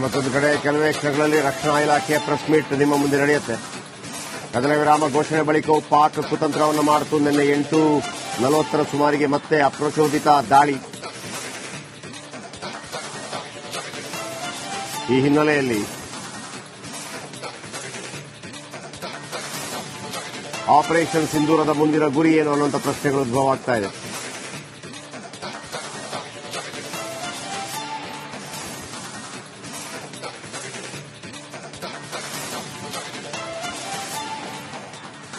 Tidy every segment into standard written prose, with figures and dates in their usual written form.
ಮತ್ತೊಂದು ಕಡೆ ಕೆಲವೇ ಕ್ಷಣಗಳಲ್ಲಿ ರಕ್ಷಣಾ ಇಲಾಖೆಯ ಪ್ರೆಸ್ ಮೀಟ್ ನಿಮ್ಮ ಮುಂದೆ ನಡೆಯುತ್ತೆ. ಕದನ ವಿರಾಮ ಘೋಷಣೆ ಬಳಿಕವೂ ಪಾಕ್ ಕುತಂತ್ರವನ್ನು ಮಾಡಿತು. ನಿನ್ನೆ 8:40 ಸುಮಾರಿಗೆ ಮತ್ತೆ ಅಪ್ರಚೋದಿತ ದಾಳಿ. ಈ ಹಿನ್ನೆಲೆಯಲ್ಲಿ ಆಪರೇಷನ್ ಸಿಂಧೂರದ ಮುಂದಿನ ಗುರಿ ಏನು ಅನ್ನುವಂಥ ಪ್ರಶ್ನೆಗಳು ಉದ್ಭವ ಆಗ್ತಾ ಇದೆ.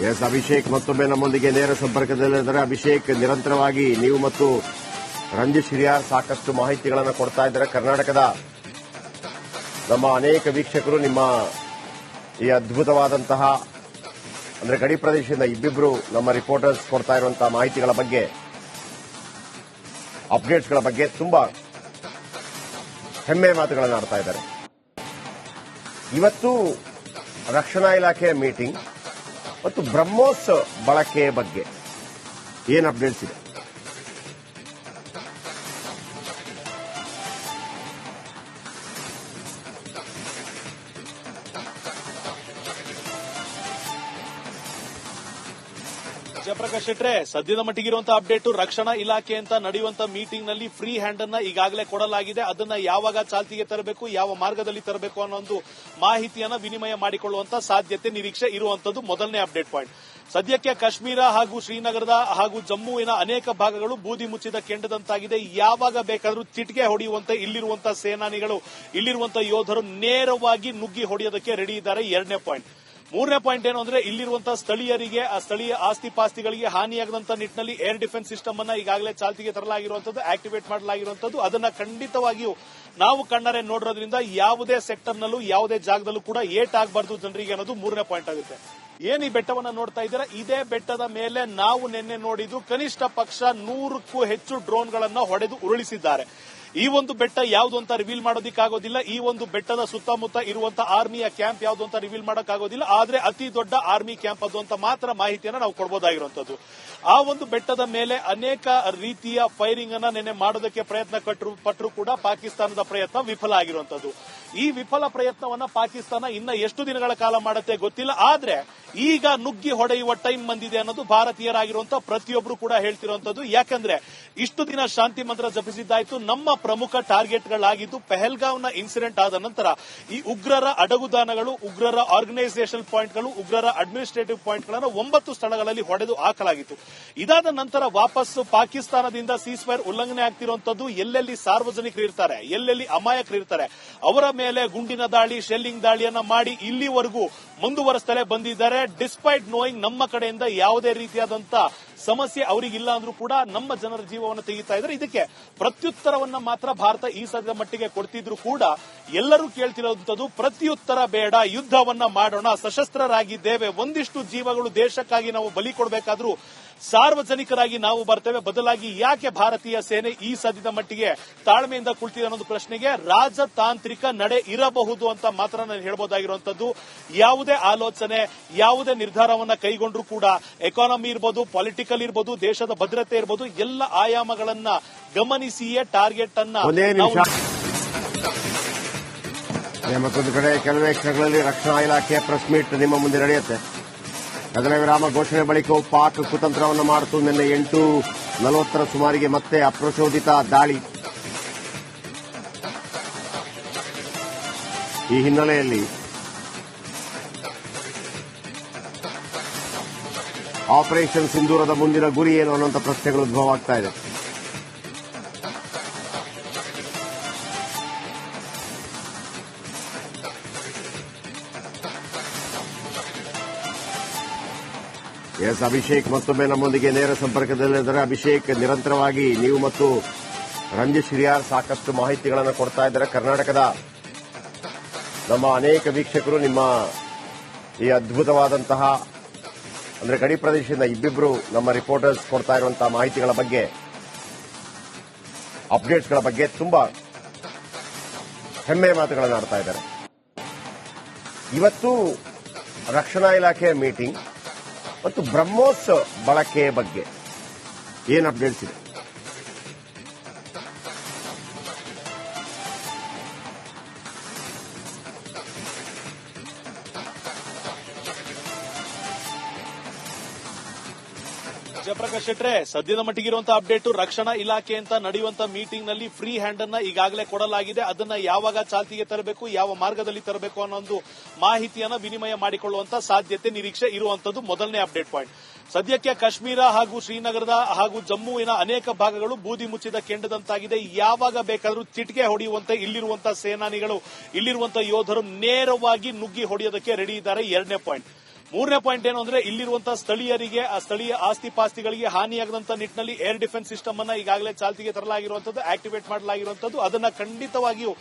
ಎಸ್, ಅಭಿಷೇಕ್ ಮತ್ತೊಮ್ಮೆ ನಮ್ಮೊಂದಿಗೆ ನೇರ ಸಂಪರ್ಕದಲ್ಲಿದ್ದಾರೆ. ಅಭಿಷೇಕ್, ನಿರಂತರವಾಗಿ ನೀವು ಮತ್ತು ರಂಜಿತ್ ಹಿರಿಯಾರ್ ಸಾಕಷ್ಟು ಮಾಹಿತಿಗಳನ್ನು ಕೊಡ್ತಾ ಇದ್ದಾರೆ. ಕರ್ನಾಟಕದ ನಮ್ಮ ಅನೇಕ ವೀಕ್ಷಕರು ನಿಮ್ಮ ಈ ಅದ್ಭುತವಾದಂತಹ ಅಂದ್ರೆ ಗಡಿ ಪ್ರದೇಶದಿಂದ ಇಬ್ಬಿಬ್ರು ನಮ್ಮ ರಿಪೋರ್ಟರ್ಸ್ ಕೊಡ್ತಾ ಇರುವಂತಹ ಮಾಹಿತಿಗಳ ಬಗ್ಗೆ, ಅಪ್ಡೇಟ್ಸ್ಗಳ ಬಗ್ಗೆ ತುಂಬಾ ಹೆಮ್ಮೆ ಮಾತುಗಳನ್ನು ಆಡ್ತಾ ಇದ್ದಾರೆ. ಇವತ್ತು ರಕ್ಷಣಾ ಇಲಾಖೆಯ ಮೀಟಿಂಗ್ ಮತ್ತು ಬ್ರಹ್ಮೋಸ್ ಬಳಕೆ ಬಗ್ಗೆ ಏನು ಅಪ್ಡೇಟ್ಸ್ ಇದೆ? ಜಯಪ್ರಕಾಶ್ ಶೆಟ್ರೆ, ಸದ್ಯದ ಮಟ್ಟಿಗಿರುವಂತಹ ಅಪ್ಡೇಟ್, ರಕ್ಷಣಾ ಇಲಾಖೆ ಅಂತ ನಡೆಯುವಂತಹ ಮೀಟಿಂಗ್ ನಲ್ಲಿ ಫ್ರೀ ಹ್ಯಾಂಡ್ ಅನ್ನ ಈಗಾಗಲೇ ಕೊಡಲಾಗಿದೆ. ಅದನ್ನ ಯಾವಾಗ ಚಾಲ್ತಿಗೆ ತರಬೇಕು, ಯಾವ ಮಾರ್ಗದಲ್ಲಿ ತರಬೇಕು ಅನ್ನೋ ಒಂದು ಮಾಹಿತಿಯನ್ನ ವಿನಿಮಯ ಮಾಡಿಕೊಳ್ಳುವಂತ ಸಾಧ್ಯತೆ, ನಿರೀಕ್ಷೆ ಇರುವಂತದ್ದು ಮೊದಲನೇ ಅಪ್ಡೇಟ್ ಪಾಯಿಂಟ್. ಸದ್ಯಕ್ಕೆ ಕಾಶ್ಮೀರ ಹಾಗೂ ಶ್ರೀನಗರದ ಹಾಗೂ ಜಮ್ಮುವಿನ ಅನೇಕ ಭಾಗಗಳು ಬೂದಿ ಮುಚ್ಚಿದ ಕೆಂಡದಂತಾಗಿದೆ. ಯಾವಾಗ ಬೇಕಾದರೂ ಚಿಟಿಕೆ ಹೊಡೆಯುವಂತೆ ಇಲ್ಲಿರುವಂತಹ ಸೇನಾನಿಗಳು, ಇಲ್ಲಿರುವಂತಹ ಯೋಧರು ನೇರವಾಗಿ ನುಗ್ಗಿ ಹೊಡೆಯೋದಕ್ಕೆ ರೆಡಿ ಇದ್ದಾರೆ. ಎರಡನೇ ಪಾಯಿಂಟ್. ಮೂರನೇ ಪಾಯಿಂಟ್ ಏನು ಅಂದ್ರೆ, ಇಲ್ಲಿರುವಂತಹ ಸ್ಥಳೀಯರಿಗೆ, ಆ ಸ್ಥಳೀಯ ಆಸ್ತಿ ಪಾಸ್ತಿಗಳಿಗೆ ಹಾನಿಯಾಗದಂತ ನಿಟ್ಟಿನಲ್ಲಿ ಏರ್ ಡಿಫೆನ್ಸ್ ಸಿಸ್ಟಮ್ ಅನ್ನ ಈಗಾಗಲೇ ಚಾಲ್ತಿಗೆ ತರಲಾಗಿರುವಂತದ್ದು, ಆಕ್ಟಿವೇಟ್ ಮಾಡಲಾಗಿರುವಂತದ್ದು. ಅದನ್ನ ಖಂಡಿತವಾಗಿಯೂ ನಾವು ಕಣ್ಣಾರೆ ನೋಡಿರೋದ್ರಿಂದ ಯಾವುದೇ ಸೆಕ್ಟರ್ನಲ್ಲೂ ಯಾವುದೇ ಜಾಗದಲ್ಲೂ ಕೂಡ ಏಟಾಗಬಾರದು ಜನರಿಗೆ ಅನ್ನೋದು ಮೂರನೇ ಪಾಯಿಂಟ್ ಆಗುತ್ತೆ. ಏನ್ ಈ ಬೆಟ್ಟವನ್ನ ನೋಡ್ತಾ ಇದ್ದೀರಾ, ಇದೇ ಬೆಟ್ಟದ ಮೇಲೆ ನಾವು ನಿನ್ನೆ ನೋಡಿದ್ದು ಕನಿಷ್ಠ ಪಕ್ಷ 100ಕ್ಕೂ ಹೆಚ್ಚು ಡ್ರೋನ್ಗಳನ್ನ ಹೊಡೆದು ಉರುಳಿಸಿದ್ದಾರೆ. ಈ ಒಂದು ಬೆಟ್ಟ ಯಾವುದು ಅಂತ ರಿವೀಲ್ ಮಾಡೋದಕ್ಕಾಗೋದಿಲ್ಲ. ಈ ಒಂದು ಬೆಟ್ಟದ ಸುತ್ತಮುತ್ತ ಇರುವಂತಹ ಆರ್ಮಿಯ ಕ್ಯಾಂಪ್ ಯಾವುದು ಅಂತ ರಿವೀಲ್ ಮಾಡೋಕ್ಕಾಗೋದಿಲ್ಲ. ಆದ್ರೆ ಅತಿ ದೊಡ್ಡ ಆರ್ಮಿ ಕ್ಯಾಂಪ್ ಅದು ಅಂತ ಮಾತ್ರ ಮಾಹಿತಿಯನ್ನ ನಾವು ಕೊಡಬಹುದಾಗಿರುವಂತದ್ದು. ಆ ಒಂದು ಬೆಟ್ಟದ ಮೇಲೆ ಅನೇಕ ರೀತಿಯ ಫೈರಿಂಗ್ ಅನ್ನ ನಿನ್ನೆ ಮಾಡೋದಕ್ಕೆ ಪ್ರಯತ್ನ ಪಟ್ಟರು ಕೂಡ ಪಾಕಿಸ್ತಾನದ ಪ್ರಯತ್ನ ವಿಫಲ ಆಗಿರುವಂತದ್ದು. ಈ ವಿಫಲ ಪ್ರಯತ್ನವನ್ನ ಪಾಕಿಸ್ತಾನ ಇನ್ನ ಎಷ್ಟು ದಿನಗಳ ಕಾಲ ಮಾಡುತ್ತೆ ಗೊತ್ತಿಲ್ಲ. ಆದ್ರೆ ಈಗ ನುಗ್ಗಿ ಹೊಡೆಯುವ ಟೈಮ್ ಬಂದಿದೆ ಅನ್ನೋದು ಭಾರತೀಯರಾಗಿರುವಂತಹ ಪ್ರತಿಯೊಬ್ಬರು ಕೂಡ ಹೇಳ್ತಿರುವಂತದ್ದು. ಯಾಕಂದ್ರೆ ಇಷ್ಟು ದಿನ ಶಾಂತಿ ಮಂತ್ರ ಜಪಿಸಿದ್ದಾಯ್ತು. ನಮ್ಮ ಪ್ರಮುಖ ಟಾರ್ಗೆಟ್ಗಳಾಗಿದ್ದು ಪೆಹಲ್ಗಾಂವ್ನ ಇನ್ಸಿಡೆಂಟ್ ಆದ ನಂತರ ಈ ಉಗ್ರರ ಅಡಗುದಾನಗಳು, ಉಗ್ರರ ಆರ್ಗನೈಸೇಷನ್ ಪಾಯಿಂಟ್ಗಳು, ಉಗ್ರರ ಅಡ್ಮಿನಿಸ್ಟ್ರೇಟಿವ್ ಪಾಯಿಂಟ್ಗಳನ್ನು 9 ಸ್ಥಳಗಳಲ್ಲಿ ಹೊಡೆದು ಹಾಕಲಾಗಿತ್ತು. ಇದಾದ ನಂತರ ವಾಪಸ್ ಪಾಕಿಸ್ತಾನದಿಂದ ಸೀಸ್ಫೈರ್ ಉಲ್ಲಂಘನೆ ಆಗ್ತಿರುವಂತದ್ದು. ಎಲ್ಲೆಲ್ಲಿ ಸಾರ್ವಜನಿಕರು ಇರ್ತಾರೆ, ಎಲ್ಲೆಲ್ಲಿ ಅಮಾಯಕರು ಇರ್ತಾರೆ, ಅವರ ಮೇಲೆ ಗುಂಡಿನ ದಾಳಿ, ಶೆಲ್ಲಿಂಗ್ ದಾಳಿಯನ್ನ ಮಾಡಿ ಇಲ್ಲಿವರೆಗೂ ಮುಂದುವರೆಸ್ತಲೇ ಬಂದಿದ್ದಾರೆ. ಡಿಸ್ಪೈಟ್ ನೋಯಿಂಗ್ ನಮ್ಮ ಕಡೆಯಿಂದ ಯಾವುದೇ ರೀತಿಯಾದಂತ ಸಮಸ್ಯೆ ಅವರಿಗಿಲ್ಲ ಅಂದ್ರೂ ಕೂಡ ನಮ್ಮ ಜನರ ಜೀವವನ್ನು ತೆಗಿತಾ ಇದ್ದಾರೆ. ಇದಕ್ಕೆ ಪ್ರತ್ಯುತ್ತರವನ್ನ ಮಾತ್ರ ಭಾರತ ಈ ಸದ್ಯದ ಮಟ್ಟಿಗೆ ಕೊಡ್ತಿದ್ರು ಕೂಡ ಎಲ್ಲರೂ ಕೇಳ್ತಿರುವಂತದ್ದು ಪ್ರತ್ಯುತ್ತರ ಬೇಡ, ಯುದ್ಧವನ್ನ ಮಾಡೋಣ, ಸಶಸ್ತ್ರರಾಗಿದ್ದೇವೆ, ಒಂದಿಷ್ಟು ಜೀವಗಳು ದೇಶಕ್ಕಾಗಿ ನಾವು ಬಲಿ ಕೊಡಬೇಕಾದ್ರೂ ಸಾರ್ವಜನಿಕರಾಗಿ ನಾವು ಬರ್ತೇವೆ, ಬದಲಾಗಿ ಯಾಕೆ ಭಾರತೀಯ ಸೇನೆ ಈ ಸದ್ಯದ ಮಟ್ಟಿಗೆ ತಾಳ್ಮೆಯಿಂದ ಕುಳಿತಿದೆ ಅನ್ನೋದು ಪ್ರಶ್ನೆಗೆ ರಾಜತಾಂತ್ರಿಕ ನಡೆ ಇರಬಹುದು ಅಂತ ಮಾತ್ರ ನಾನು ಹೇಳಬಹುದಾಗಿರುವಂತದ್ದು. ಯಾವುದೇ ಆಲೋಚನೆ, ಯಾವುದೇ ನಿರ್ಧಾರವನ್ನ ಕೈಗೊಂಡ್ರು ಕೂಡ ಎಕಾನಮಿ ಇರ್ಬೋದು, ಪೊಲಿಟಿಕಲ್ ಇರ್ಬೋದು, ದೇಶದ ಭದ್ರತೆ ಇರ್ಬೋದು, ಎಲ್ಲ ಆಯಾಮಗಳನ್ನ ಗಮನಿಸಿಯೇ ಟಾರ್ಗೆಟ್ ಅನ್ನ. ಮತ್ತೊಂದು ಕಡೆ ಕೆಲವೇ ಕ್ಷಣಗಳಲ್ಲಿ ರಕ್ಷಣಾ ಇಲಾಖೆಯ ಪ್ರೆಸ್ ಮೀಟ್ ನಿಮ್ಮ ಮುಂದೆ ನಡೆಯುತ್ತೆ. ಕದನ ವಿರಾಮ ಘೋಷಣೆ ಬಳಿಕವೂ ಪಾಕ್ ಕುತಂತ್ರವನ್ನು ಮಾಡಿತು. ನಿನ್ನೆ 8:40 ಸುಮಾರಿಗೆ ಮತ್ತೆ ಅಪ್ರಚೋದಿತ ದಾಳಿ. ಈ ಹಿನ್ನೆಲೆಯಲ್ಲಿ ಆಪರೇಷನ್ ಸಿಂಧೂರದ ಮುಂದಿನ ಗುರಿ ಏನು ಅನ್ನುವಂಥ ಪ್ರಶ್ನೆಗಳು ಉದ್ಭವ ಆಗ್ತಾ ಇದೆ. ಎಸ್, ಅಭಿಷೇಕ್ ಮತ್ತೊಮ್ಮೆ ನಮ್ಮೊಂದಿಗೆ ನೇರ ಸಂಪರ್ಕದಲ್ಲಿದ್ದಾರೆ. ಅಭಿಷೇಕ್, ನಿರಂತರವಾಗಿ ನೀವು ಮತ್ತು ರಂಜಿತ್ ಹಿರಿಯಾರ್ ಸಾಕಷ್ಟು ಮಾಹಿತಿಗಳನ್ನು ಕೊಡ್ತಾ ಇದ್ದಾರೆ. ಕರ್ನಾಟಕದ ನಮ್ಮ ಅನೇಕ ವೀಕ್ಷಕರು ನಿಮ್ಮ ಈ ಅದ್ಭುತವಾದಂತಹ ಅಂದ್ರೆ ಗಡಿ ಪ್ರದೇಶದಿಂದ ಇಬ್ಬಿಬ್ರು ನಮ್ಮ ರಿಪೋರ್ಟರ್ಸ್ ಕೊಡ್ತಾ ಇರುವಂತಹ ಮಾಹಿತಿಗಳ ಬಗ್ಗೆ, ಅಪ್ಡೇಟ್ಸ್ಗಳ ಬಗ್ಗೆ ತುಂಬಾ ಹೆಮ್ಮೆ ಮಾತುಗಳನ್ನು ಆಡ್ತಾ ಇದ್ದಾರೆ. ಇವತ್ತು ರಕ್ಷಣಾ ಇಲಾಖೆಯ ಮೀಟಿಂಗ್ ಮತ್ತು ಬ್ರಹ್ಮೋಸ್ ಬಳಕೆ ಬಗ್ಗೆ ಏನು ಅಪ್ಡೇಟ್ಸ್ ಇದೆ? ಜಯಪ್ರಕಾಶ್ ಶೆಟ್ರೆ, ಸದ್ಯದ ಮಟ್ಟಿಗಿರುವಂತಹ ಅಪ್ಡೇಟ್ ರಕ್ಷಣಾ ಇಲಾಖೆ ಅಂತ ನಡೆಯುವಂತ ಮೀಟಿಂಗ್ ನಲ್ಲಿ ಫ್ರೀ ಹ್ಯಾಂಡ್ ಅನ್ನ ಈಗಾಗಲೇ ಕೊಡಲಾಗಿದೆ. ಅದನ್ನ ಯಾವಾಗ ಚಾಲ್ತಿಗೆ ತರಬೇಕು, ಯಾವ ಮಾರ್ಗದಲ್ಲಿ ತರಬೇಕು ಅನ್ನೋ ಒಂದು ಮಾಹಿತಿಯನ್ನ ವಿನಿಮಯ ಮಾಡಿಕೊಳ್ಳುವಂತ ಸಾಧ್ಯತೆ, ನಿರೀಕ್ಷೆ ಇರುವಂತದ್ದು ಮೊದಲನೇ ಅಪ್ಡೇಟ್ ಪಾಯಿಂಟ್. ಸದ್ಯಕ್ಕೆ ಕಾಶ್ಮೀರ ಹಾಗೂ ಶ್ರೀನಗರದ ಹಾಗೂ ಜಮ್ಮುವಿನ ಅನೇಕ ಭಾಗಗಳು ಬೂದಿ ಮುಚ್ಚಿದ ಕೆಂಡದಂತಾಗಿದೆ. ಯಾವಾಗ ಬೇಕಾದರೂ ಚಿಟಿಕೆ ಹೊಡೆಯುವಂತೆ ಇಲ್ಲಿರುವಂತಹ ಸೇನಾನಿಗಳು, ಇಲ್ಲಿರುವಂತಹ ಯೋಧರು ನೇರವಾಗಿ ನುಗ್ಗಿ ಹೊಡೆಯೋದಕ್ಕೆ ರೆಡಿ ಇದ್ದಾರೆ. ಎರಡನೇ ಪಾಯಿಂಟ್. ಮೂರನೇ ಪಾಯಿಂಟ್ ಏನು ಅಂದ್ರೆ, ಇಲ್ಲಿರುವಂತಹ ಸ್ಥಳೀಯರಿಗೆ, ಆ ಸ್ಥಳೀಯ ಆಸ್ತಿ ಪಾಸ್ತಿಗಳಿಗೆ ಹಾನಿಯಾಗದಂತ ನಿಟ್ಟಿನಲ್ಲಿ ಏರ್ ಡಿಫೆನ್ಸ್ ಸಿಸ್ಟಮ್ ಅನ್ನ ಈಗಾಗಲೇ ಚಾಲ್ತಿಗೆ ತರಲಾಗಿರುವಂತದ್ದು, ಆಕ್ಟಿವೇಟ್ ಮಾಡಲಾಗಿರುವಂತದ್ದು. ಅದನ್ನ ಖಂಡಿತವಾಗಿಯೂ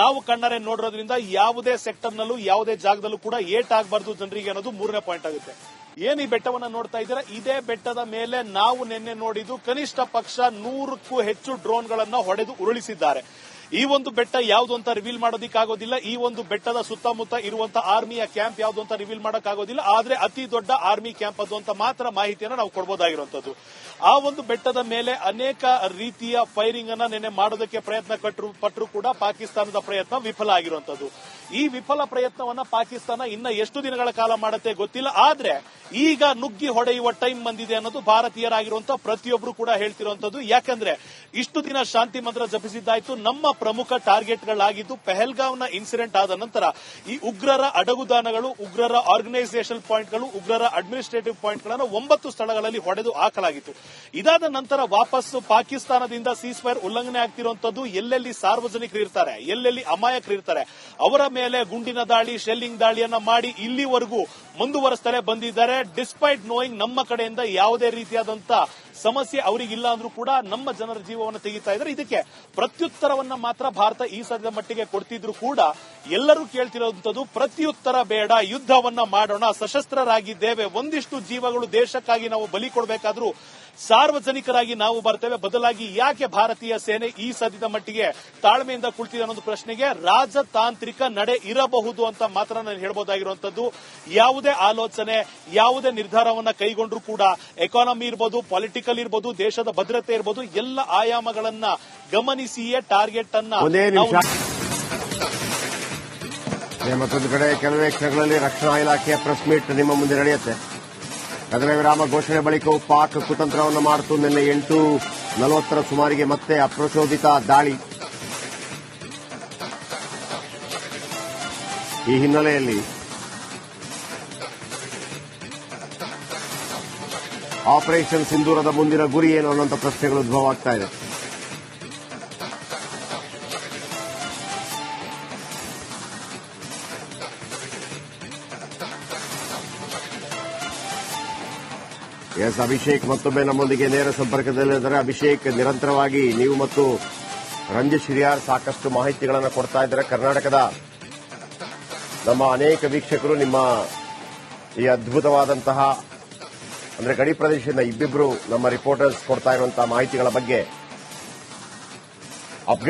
ನಾವು ಕಣ್ಣಾರೆ ನೋಡಿರೋದ್ರಿಂದ ಯಾವುದೇ ಸೆಕ್ಟರ್ನಲ್ಲೂ ಯಾವುದೇ ಜಾಗದಲ್ಲೂ ಕೂಡ ಏಟಾಗಬಾರದು ಜನರಿಗೆ ಅನ್ನೋದು ಮೂರನೇ ಪಾಯಿಂಟ್ ಆಗುತ್ತೆ. ಏನ್ ಈ ಬೆಟ್ಟವನ್ನ ನೋಡ್ತಾ ಇದ್ದೀರಾ, ಇದೇ ಬೆಟ್ಟದ ಮೇಲೆ ನಾವು ನಿನ್ನೆ ನೋಡಿದ್ದು ಕನಿಷ್ಠ ಪಕ್ಷ 100ಕ್ಕೂ ಹೆಚ್ಚು ಡ್ರೋನ್ಗಳನ್ನ ಹೊಡೆದು ಉರುಳಿಸಿದ್ದಾರೆ. ಈ ಒಂದು ಬೆಟ್ಟ ಯಾವುದು ಅಂತ ರಿವೀಲ್ ಮಾಡೋದಕ್ಕಾಗೋದಿಲ್ಲ. ಈ ಒಂದು ಬೆಟ್ಟದ ಸುತ್ತಮುತ್ತ ಇರುವಂತಹ ಆರ್ಮಿಯ ಕ್ಯಾಂಪ್ ಯಾವುದು ಅಂತ ರಿವೀಲ್ ಮಾಡೋಕ್ಕಾಗೋದಿಲ್ಲ. ಆದ್ರೆ ಅತಿ ದೊಡ್ಡ ಆರ್ಮಿ ಕ್ಯಾಂಪ್ ಅದು ಅಂತ ಮಾತ್ರ ಮಾಹಿತಿಯನ್ನು ನಾವು ಕೊಡಬಹುದಾಗಿರುವಂತದ್ದು. ಆ ಒಂದು ಬೆಟ್ಟದ ಮೇಲೆ ಅನೇಕ ರೀತಿಯ ಫೈರಿಂಗ್ ಅನ್ನ ನಿನ್ನೆ ಮಾಡೋದಕ್ಕೆ ಪ್ರಯತ್ನ ಪಟ್ಟರು ಕೂಡ ಪಾಕಿಸ್ತಾನದ ಪ್ರಯತ್ನ ವಿಫಲ ಆಗಿರುವಂತದ್ದು. ಈ ವಿಫಲ ಪ್ರಯತ್ನವನ್ನ ಪಾಕಿಸ್ತಾನ ಇನ್ನ ಎಷ್ಟು ದಿನಗಳ ಕಾಲ ಮಾಡುತ್ತೆ ಗೊತ್ತಿಲ್ಲ. ಆದ್ರೆ ಈಗ ನುಗ್ಗಿ ಹೊಡೆಯುವ ಟೈಮ್ ಬಂದಿದೆ ಅನ್ನೋದು ಭಾರತೀಯರಾಗಿರುವಂತಹ ಪ್ರತಿಯೊಬ್ಬರು ಕೂಡ ಹೇಳ್ತಿರುವಂತದ್ದು. ಯಾಕಂದ್ರೆ ಇಷ್ಟು ದಿನ ಶಾಂತಿ ಮಂತ್ರ ಜಪಿಸಿದ್ದಾಯ್ತು. ನಮ್ಮ ಪ್ರಮುಖ ಟಾರ್ಗೆಟ್ಗಳಾಗಿದ್ದು ಪೆಹಲ್ಗಾಂವ್ನ ಇನ್ಸಿಡೆಂಟ್ ಆದ ನಂತರ ಈ ಉಗ್ರರ ಅಡಗುದಾನಗಳು, ಉಗ್ರರ ಆರ್ಗನೈಸೇಷನ್ ಪಾಯಿಂಟ್ಗಳು, ಉಗ್ರರ ಅಡ್ಮಿನಿಸ್ಟ್ರೇಟಿವ್ ಪಾಯಿಂಟ್ಗಳನ್ನು 9 ಸ್ಥಳಗಳಲ್ಲಿ ಹೊಡೆದು ಹಾಕಲಾಗಿತ್ತು. ಇದಾದ ನಂತರ ವಾಪಸ್ಸು ಪಾಕಿಸ್ತಾನದಿಂದ ಸೀಸ್ ಫೈರ್ ಉಲ್ಲಂಘನೆ ಆಗ್ತಿರುವಂತದ್ದು. ಎಲ್ಲೆಲ್ಲಿ ಸಾರ್ವಜನಿಕರು ಇರ್ತಾರೆ, ಎಲ್ಲೆಲ್ಲಿ ಅಮಾಯಕರು ಇರ್ತಾರೆ, ಅವರ ಮೇಲೆ ಗುಂಡಿನ ದಾಳಿ, ಶೆಲ್ಲಿಂಗ್ ದಾಳಿಯನ್ನ ಮಾಡಿ ಇಲ್ಲಿವರೆಗೂ ಮುಂದುವರೆಸ್ತಲೇ ಬಂದಿದ್ದಾರೆ. ಡಿಸ್ಪೈಟ್ ನೋಯಿಂಗ್ ನಮ್ಮ ಕಡೆಯಿಂದ ಯಾವುದೇ ರೀತಿಯಾದಂತ ಸಮಸ್ಯೆ ಅವರಿಗಿಲ್ಲ ಅಂದ್ರೂ ಕೂಡ ನಮ್ಮ ಜನರ ಜೀವವನ್ನು ತೆಗಿತಾ ಇದ್ದಾರೆ. ಇದಕ್ಕೆ ಪ್ರತ್ಯುತ್ತರವನ್ನ ಮಾತ್ರ ಭಾರತ ಈ ಸದ್ಯದ ಮಟ್ಟಿಗೆ ಕೊಡ್ತಿದ್ರು ಕೂಡ ಎಲ್ಲರೂ ಕೇಳ್ತಿರುವಂತದ್ದು ಪ್ರತ್ಯುತ್ತರ ಬೇಡ, ಯುದ್ಧವನ್ನ ಮಾಡೋಣ, ಸಶಸ್ತ್ರರಾಗಿದ್ದೇವೆ, ಒಂದಿಷ್ಟು ಜೀವಗಳು ದೇಶಕ್ಕಾಗಿ ನಾವು ಬಲಿ ಕೊಡಬೇಕಾದ್ರೂ ಸಾರ್ವಜನಿಕರಾಗಿ ನಾವು ಬರ್ತೇವೆ. ಬದಲಾಗಿ ಯಾಕೆ ಭಾರತೀಯ ಸೇನೆ ಈ ಸದ್ಯದ ಮಟ್ಟಿಗೆ ತಾಳ್ಮೆಯಿಂದ ಕುಳಿತಿದೆ ಅನ್ನೋದು ಪ್ರಶ್ನೆಗೆ ರಾಜತಾಂತ್ರಿಕ ನಡೆ ಇರಬಹುದು ಅಂತ ಮಾತ್ರ ನಾನು ಹೇಳಬಹುದಾಗಿರುವಂತದ್ದು. ಯಾವುದೇ ಆಲೋಚನೆ, ಯಾವುದೇ ನಿರ್ಧಾರವನ್ನ ಕೈಗೊಂಡ್ರು ಕೂಡ ಎಕಾನಮಿ ಇರ್ಬೋದು, ಪೊಲಿಟಿಕಲ್ ಇರ್ಬೋದು, ದೇಶದ ಭದ್ರತೆ ಇರ್ಬೋದು, ಎಲ್ಲ ಆಯಾಮಗಳನ್ನ ಗಮನಿಸಿಯೇ ಟಾರ್ಗೆಟ್ ಅನ್ನ. ಮತ್ತೊಂದು ಕಡೆ ಕೆಲವೇ ಕ್ಷಣಗಳಲ್ಲಿ ರಕ್ಷಣಾ ಇಲಾಖೆಯ ಪ್ರೆಸ್ ಮೀಟ್ ನಿಮ್ಮ ಮುಂದೆ ನಡೆಯುತ್ತೆ. ಕದನ ವಿರಾಮ ಘೋಷಣೆ ಬಳಿಕವೂ ಪಾಕ್ ಕುತಂತ್ರವನ್ನು ಮಾಡಿತು. ನಿನ್ನೆ 8:40 ಸುಮಾರಿಗೆ ಮತ್ತೆ ಅಪ್ರಚೋದಿತ ದಾಳಿ. ಈ ಹಿನ್ನೆಲೆಯಲ್ಲಿ ಆಪರೇಷನ್ ಸಿಂಧೂರದ ಮುಂದಿನ ಗುರಿ ಏನು ಅನ್ನುವಂಥ ಪ್ರಶ್ನೆಗಳು ಉದ್ಭವ ಆಗ್ತಾ ಇದೆ. ಎಸ್, ಅಭಿಷೇಕ್ ಮತ್ತೊಮ್ಮೆ ನಮ್ಮೊಂದಿಗೆ ನೇರ ಸಂಪರ್ಕದಲ್ಲಿದ್ದಾರೆ. ಅಭಿಷೇಕ್, ನಿರಂತರವಾಗಿ ನೀವು ಮತ್ತು ರಂಜಿತ್ ಶಿರಿಯಾರ್ ಸಾಕಷ್ಟು ಮಾಹಿತಿಗಳನ್ನು ಕೊಡ್ತಾ ಇದ್ದಾರೆ. ಕರ್ನಾಟಕದ ನಮ್ಮ ಅನೇಕ ವೀಕ್ಷಕರು ನಿಮ್ಮ ಈ ಅದ್ಭುತವಾದಂತಹ ಅಂದ್ರೆ ಗಡಿ ಪ್ರದೇಶದಿಂದ ಇಬ್ಬಿಬ್ರು ನಮ್ಮ ರಿಪೋರ್ಟರ್ಸ್ ಕೊಡ್ತಾ ಇರುವಂತಹ ಮಾಹಿತಿಗಳ ಬಗ್ಗೆ ಅಪ್ಡೇಟ್